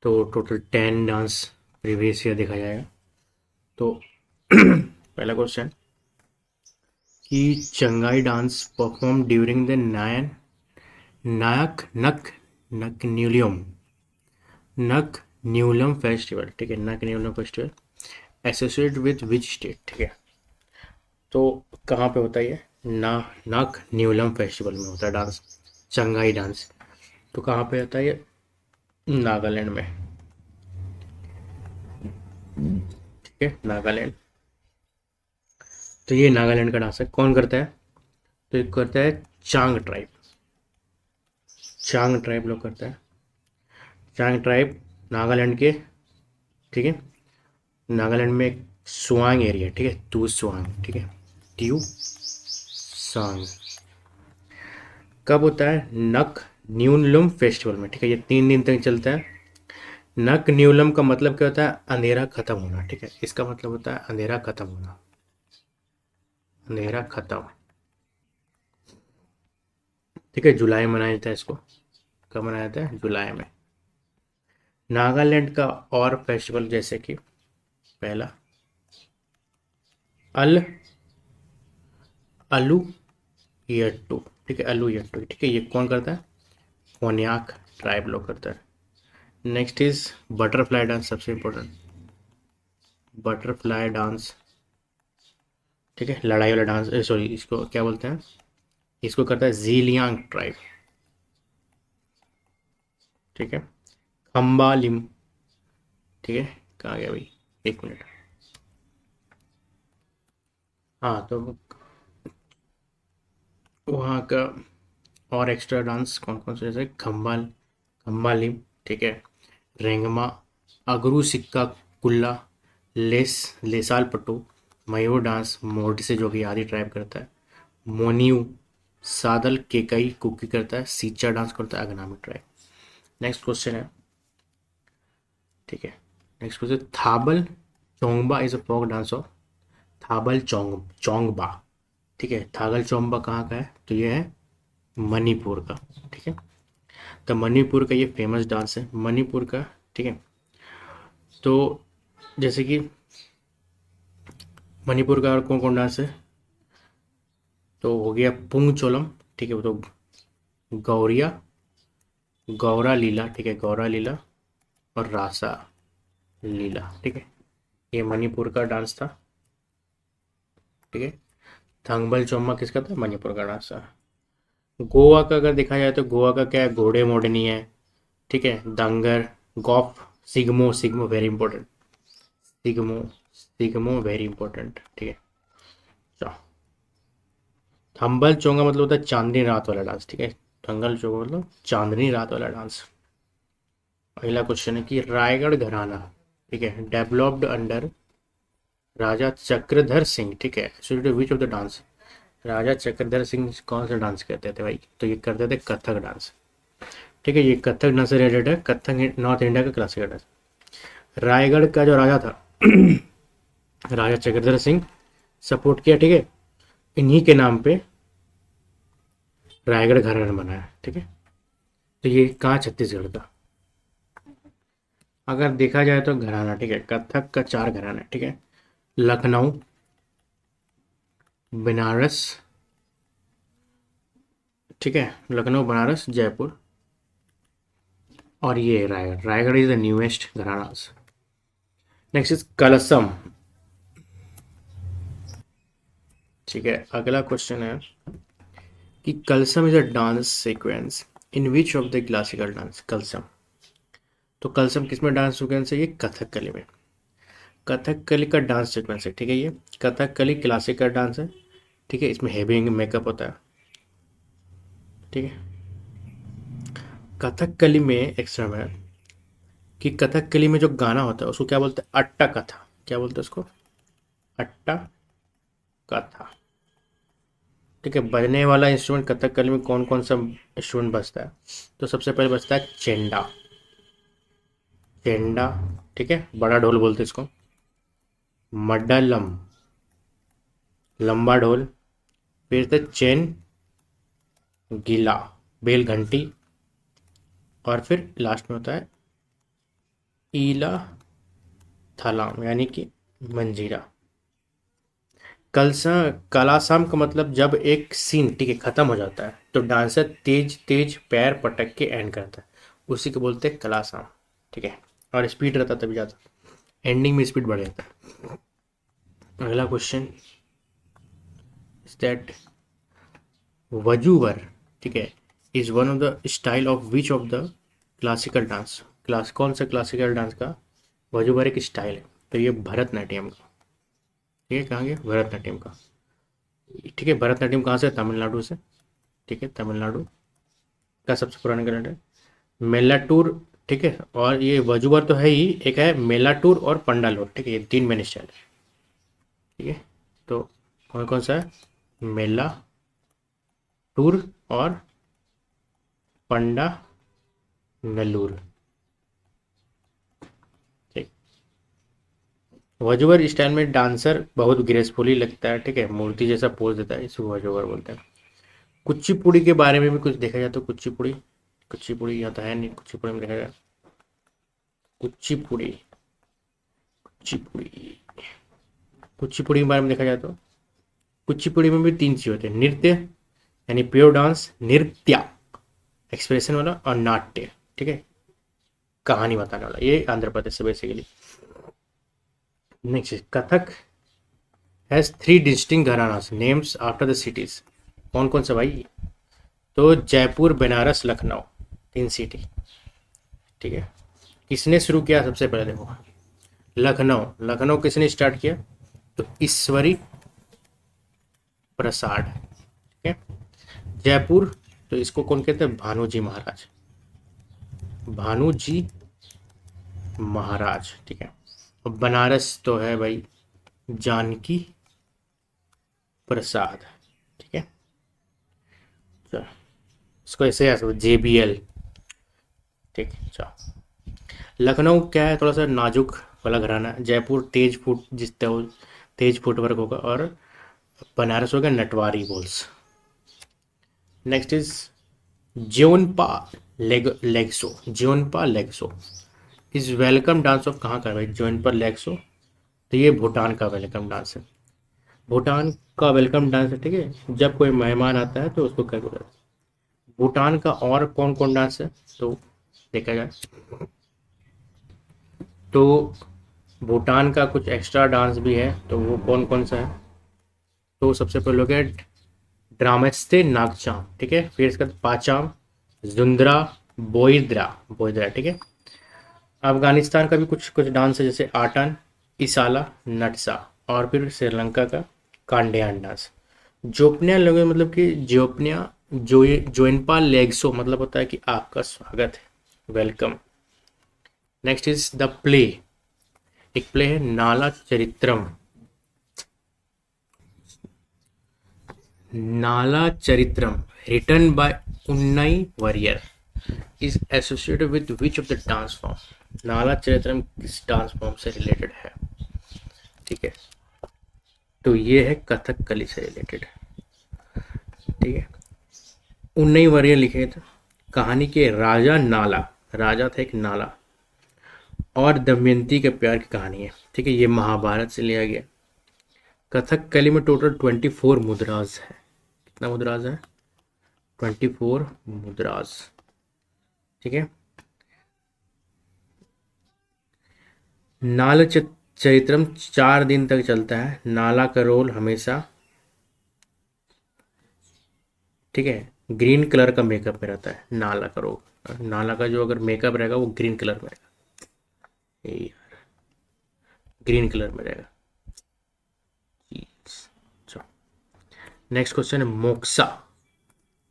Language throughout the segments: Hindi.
तो टोटल 10 डांस प्रीवियस ईयर देखा जाएगा। तो पहला क्वेश्चन कि चंगाई डांस परफॉर्म ड्यूरिंग द नायक नक नक न्यूलियम नक न्यूलम फेस्टिवल, ठीक है, नक न्यूलम festival associate with which state, ठीक है। तो कहाँ पे होता है ये ना नक न्यूलम फेस्टिवल में होता है डांस, चंगाई डांस। तो कहाँ पे होता है ये, नागालैंड में, ठीक है, नागालैंड। तो ये नागालैंड का डांस है, कौन करता है, तो ये करता है चांग ट्राइब, चांग ट्राइब लोग करता है, चांग ट्राइब नागालैंड के, ठीक है। नागालैंड में एक सुआंग एरिया, ठीक है, तू सुआंग, ठीक है, ट्यू सांग। कब होता है, नक न्यूनलुम फेस्टिवल में, ठीक है, ये 3 दिन तक चलता है। नक न्यूलम का मतलब क्या होता है, अंधेरा खत्म होना, ठीक है, इसका मतलब होता है अंधेरा खत्म होना, अंधेरा खत्म, ठीक है। जुलाई में मनाया जाता है इसको, कब मनाया जाता है, जुलाई में। नागालैंड का और फेस्टिवल जैसे कि पहला अल अलू यट्टू, ठीक है, अलू यट्टू, ठीक है, ये कौन करता है, कोन्याक ट्राइब लोग करता है। नेक्स्ट इज बटरफ्लाई डांस, सबसे इम्पोर्टेंट, बटरफ्लाई डांस, ठीक है, लड़ाई वाला डांस, सॉरी इसको क्या बोलते हैं, इसको करता है जीलियांग ट्राइब, ठीक है। खम्बा लिम, ठीक है, कहाँ गया भाई, एक मिनट। हाँ, तो वहाँ का और एक्स्ट्रा डांस कौन कौन से, जैसे खम्बा लिम, ठीक है, रेंगमा, अगरू सिक्का कुल्ला, लेसाल पट्टू, मयूर डांस मोर्डी से जो कि आदि ट्राइब करता है, मोनियू, सादल केकई कुकी करता है, सीचा डांस करता है अगनामी ट्राइब। नेक्स्ट क्वेश्चन है, ठीक है, next question, Thabal Chongba is a folk dance of, Thabal Chongba, ठीक है, थागल चोंगबा कहाँ का है, तो ये है मणिपुर का, ठीक है। तो मणिपुर का ये फेमस डांस है मणिपुर का, ठीक है। तो जैसे कि मणिपुर का और कौन कौन डांस है, तो हो गया पुंग चोलम, ठीक है, वो तो गौरिया, गौरा लीला, ठीक है, गौरा लीला और रासा लीला, ठीक है, ये मणिपुर का डांस था, ठीक है। थंगबल चोम्मा किसका था, मणिपुर का डांस था। गोवा का अगर देखा जाए तो गोवा का क्या है, घोड़े मोडनी है, ठीक है, दंगर, गॉफ, सिग्मो, सिग्मो वेरी इंपॉर्टेंट, सिग्मो, सिग्मो वेरी इंपॉर्टेंट, ठीक है। चलो, थंबल चोंगा मतलब होता है चांदनी रात वाला डांस, ठीक है, थंगल चोंगा मतलब चांदनी रात वाला डांस। अगला क्वेश्चन है कि रायगढ़ घराना, ठीक है, डेवलप्ड अंडर राजा चक्रधर सिंह, ठीक है, विच ऑफ द डांस, राजा चक्रधर सिंह कौन सा डांस करते थे भाई, तो ये करते थे कथक डांस, ठीक है, ये कथक डांस से रिलेटेड है, कथक नॉर्थ इंडिया का क्लासिकल डांस। रायगढ़ का जो राजा था राजा चक्रधर सिंह सपोर्ट किया, ठीक है, इन्हीं के नाम पे रायगढ़ घराना बना है, ठीक है। तो ये कहाँ, छत्तीसगढ़ का। अगर देखा जाए तो घराना, ठीक है, कथक का 4 घराना है, ठीक है, लखनऊ, बनारस, ठीक है, लखनऊ बनारस जयपुर, और ये Raigarh, Raigarh is the newest gharana. Next is Kalasam, ठीक है, अगला क्वेश्चन है कि Kalasam is a dance sequence in which of the classical dance, Kalasam, तो कलसम किसमें डांस सीक्वेंस है, ये कथकली में, कथकली का डांस सीक्वेंस है, ठीक है, ये कथकली क्लासिकल डांस है, ठीक है, इसमें हेवी मेकअप होता है, ठीक है। कथकली में एक्स्ट्रा में कि कथकली में जो गाना होता है उसको क्या बोलते हैं, अट्टा कथा, क्या बोलते हैं उसको, अट्टा कथा, ठीक है। बजने वाला इंस्ट्रूमेंट कथकली में कौन कौन सा इंस्ट्रूमेंट बजता है, तो सबसे पहले बजता है चेंडा, चेंडा, ठीक है, बड़ा ढोल बोलते हैं इसको, मड्डलम, लंबा ढोल, फिर था चेन, गीला, बेल घंटी, और फिर लास्ट में होता है ईला थलाम यानी कि मंजीरा। कलसा कलासाम का मतलब जब एक सीन ठीक है खत्म हो जाता है तो डांसर तेज तेज पैर पटक के एंड करता है, उसी को बोलते हैं कलासाम। ठीक है, और स्पीड रहता है तभी ज़्यादा, एंडिंग में स्पीड बढ़ जाता है। अगला क्वेश्चन इज दैट वजूवर, ठीक है, is one of the style of which of the classical dance, class कौन सा क्लासिकल डांस का वजूवर एक स्टाइल है? तो ये भरतनाट्यम का। ठीक है, कहाँ गया भरतनाट्यम का। ठीक है, भरतनाट्यम कहाँ से? तमिलनाडु से। ठीक है, तमिलनाडु का सबसे पुराना कैलेंडर मेलाटूर। ठीक है, और ये वजूवर तो है ही, एक है मेलाटूर और पंडालोर। ठीक है, ये तीन मेन स्टाइल है। ठीक है, तो कौन कौन सा है? मेला टूर और पंडा नल्लूर। ठीक, वजूवर स्टाइल में डांसर बहुत ग्रेसफुली लगता है। ठीक है, मूर्ति जैसा पोज देता है, इसको वजूवर बोलते हैं। कुचिपुड़ी के बारे में भी कुछ देखा जाए तो कुचिपुड़ी, कुचिपुड़ी यहाँ तो है नहीं, कुचिपुड़ी में देखा जाए कुचिपुड़ी, कुचिपुड़ी, कुचिपुड़ी के बारे में देखा जाए तो कुचिपुड़ी में भी तीन चीज होते हैं, नृत्य यानी प्योर डांस, नृत्य एक्सप्रेशन वाला, और नाट्य, ठीक है, कहानी बताने वाला। ये आंध्र प्रदेश से basically. Next, Kathak has three distinct gharanas names after the cities. कौन कौन सा भाई? तो जयपुर, बनारस, लखनऊ, तीन सिटी। ठीक है, किसने शुरू किया सबसे पहले? देखो, लखनऊ। लखनऊ किसने स्टार्ट किया? तो ईश्वरी प्रसाद। ठीक है, जयपुर तो इसको कौन कहते हैं? भानुजी महाराज, भानुजी महाराज। ठीक है, और बनारस तो है भाई जानकी प्रसाद। ठीक है, चलो इसको ऐसे याद करो, JBL। ठीक है, चलो लखनऊ क्या है, थोड़ा सा नाजुक वाला घराना। जयपुर तेज फुट जिसते हो, तेज फुटवर्क होगा, और बनारस होगा नटवारी बोल्स। नेक्स्ट इज ज्योनपा लेग्सो। ज्योनपा लेग्सो इज वेलकम डांस ऑफ कहाँ का है भाई? ज्योनपा लेग्सो, तो ये भूटान का वेलकम डांस है। भूटान का वेलकम डांस है। ठीक है, जब कोई मेहमान आता है तो उसको क्या बोलते हैं? भूटान का और कौन कौन डांस है तो देखा जाए तो भूटान का कुछ एक्स्ट्रा डांस भी है, तो वो कौन कौन सा है? तो सबसे पहले हो गया ड्रामेस्ते नागचाम। ठीक है, फिर इसका पाचाम, जुंद्रा, बोईद्रा, बोईद्रा। ठीक है, अफगानिस्तान का भी कुछ कुछ डांस है, जैसे आटन, इसाला, नटसा, और फिर श्रीलंका का कांडियान डांस। जोपनिया लोग मतलब कि जोपनिया जोइनपा लेग्सो मतलब होता है कि आपका स्वागत है, welcome. Next is the play. एक प्ले है Nala Charitram. Nala Charitram written by Unnayi Warrier is associated with which of the dance form? Nala Charitram किस डांस फॉर्म से रिलेटेड है? ठीक है, तो ये है कथकली से रिलेटेड। ठीक है, उन्नई वरियर लिखे थे कहानी के राजा नाला, राजा था एक नाला, और दमयंती के प्यार की कहानी है। ठीक है, ये महाभारत से लिया गया। कथकली में टोटल 24 मुद्राज है। कितना मुद्राज है? 24 मुद्राज। ठीक है, नाल चरित्रम 4 दिन तक चलता है। नाला का रोल हमेशा, ठीक है, ग्रीन कलर का मेकअप में रहता है। नाला का रोल, नाला का जो अगर मेकअप रहेगा वो ग्रीन कलर में रहेगा, ग्रीन कलर में रहेगा। नेक्स्ट क्वेश्चन है मोक्सा।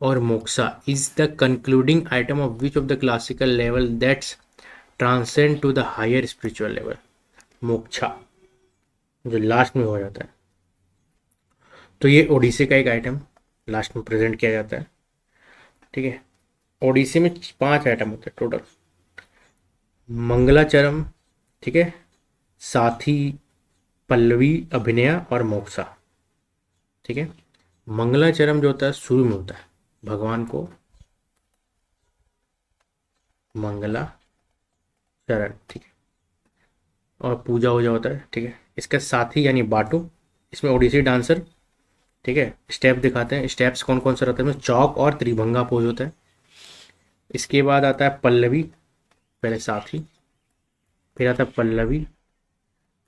और moksha is the concluding item of which of the classical level that's transcend to the higher spiritual level? Moksha जो लास्ट में हो जाता है, तो ये ओडिसी का एक आइटम लास्ट में प्रेजेंट किया जाता है। ठीक है, ओडिसी में 5 आइटम होते हैं टोटल। मंगलाचरम, ठीक है, साथी, पल्लवी, अभिनय और मोक्षा। ठीक है, मंगलाचरम जो होता है शुरू में होता है, भगवान को मंगला चरण। ठीक है, और पूजा वूजा होता है, ठीक है। इसके साथ ही यानी बाटो, इसमें ओडिसी डांसर, ठीक है, स्टेप दिखाते हैं। स्टेप्स कौन कौन से रहते हैं इसमें? चौक और त्रिभंगा पोज होता है। इसके बाद आता है पल्लवी, पहले साथ ही, फिर आता है पल्लवी।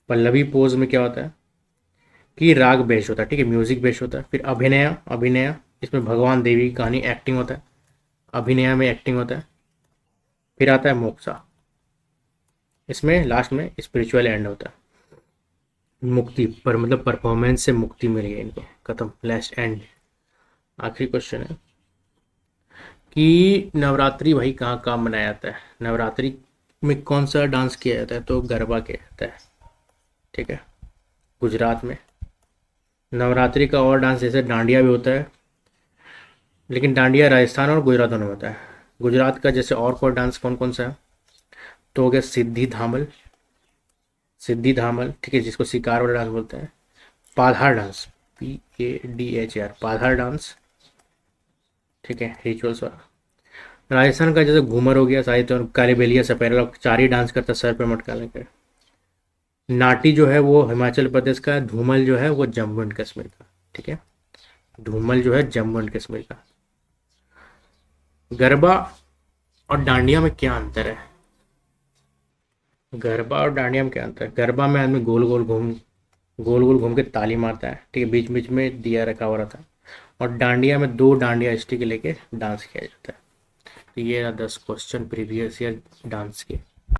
पल्लवी पोज में क्या होता है कि राग बेस होता है, ठीक है, म्यूजिक बेस होता है। फिर अभिनय, अभिनय इसमें भगवान देवी की कहानी एक्टिंग होता है, अभिनय में एक्टिंग होता है। फिर आता है मोक्षा, इसमें लास्ट में स्पिरिचुअल एंड होता है, मुक्ति पर, मतलब परफॉर्मेंस से मुक्ति मिल गई इनको, खत्म, लास्ट एंड। आखिरी क्वेश्चन है कि नवरात्रि भाई कहाँ कहाँ मनाया जाता है? नवरात्रि में कौन सा डांस किया जाता है? तो गरबा किया जाता है, ठीक है, गुजरात में। नवरात्रि का और डांस जैसे डांडिया भी होता है, लेकिन डांडिया राजस्थान और गुजरात दोनों में होता है। गुजरात का जैसे और कोई डांस कौन कौन सा है? तो हो गया सिद्धि धामल, सिद्धि धामल, ठीक है, जिसको शिकार वाला डांस बोलते हैं। पाधार डांस, PADHR, पाधार डांस, ठीक है, रिचुअल्स वाला। राजस्थान का जैसे घूमर हो गया, साहित्य और कालीबेलिया सपेरा लोग चार ही डांस करता सर पे मटका लेकर। नाटी जो है वो हिमाचल प्रदेश का, धूमल जो है वो जम्मू एंड कश्मीर का, ठीक है, धूमल जो है जम्मू एंड कश्मीर का। गरबा और डांडिया में क्या अंतर है? गरबा और डांडिया में क्या अंतर है? गरबा में आदमी गोल गोल घूम के ताली मारता है, ठीक है, बीच बीच में दिया रखा हुआ रहता है। और डांडिया में दो डांडिया स्टिक लेके डांस किया जाता है। तो ये रहा 10 क्वेश्चन प्रीवियस ईयर डांस के।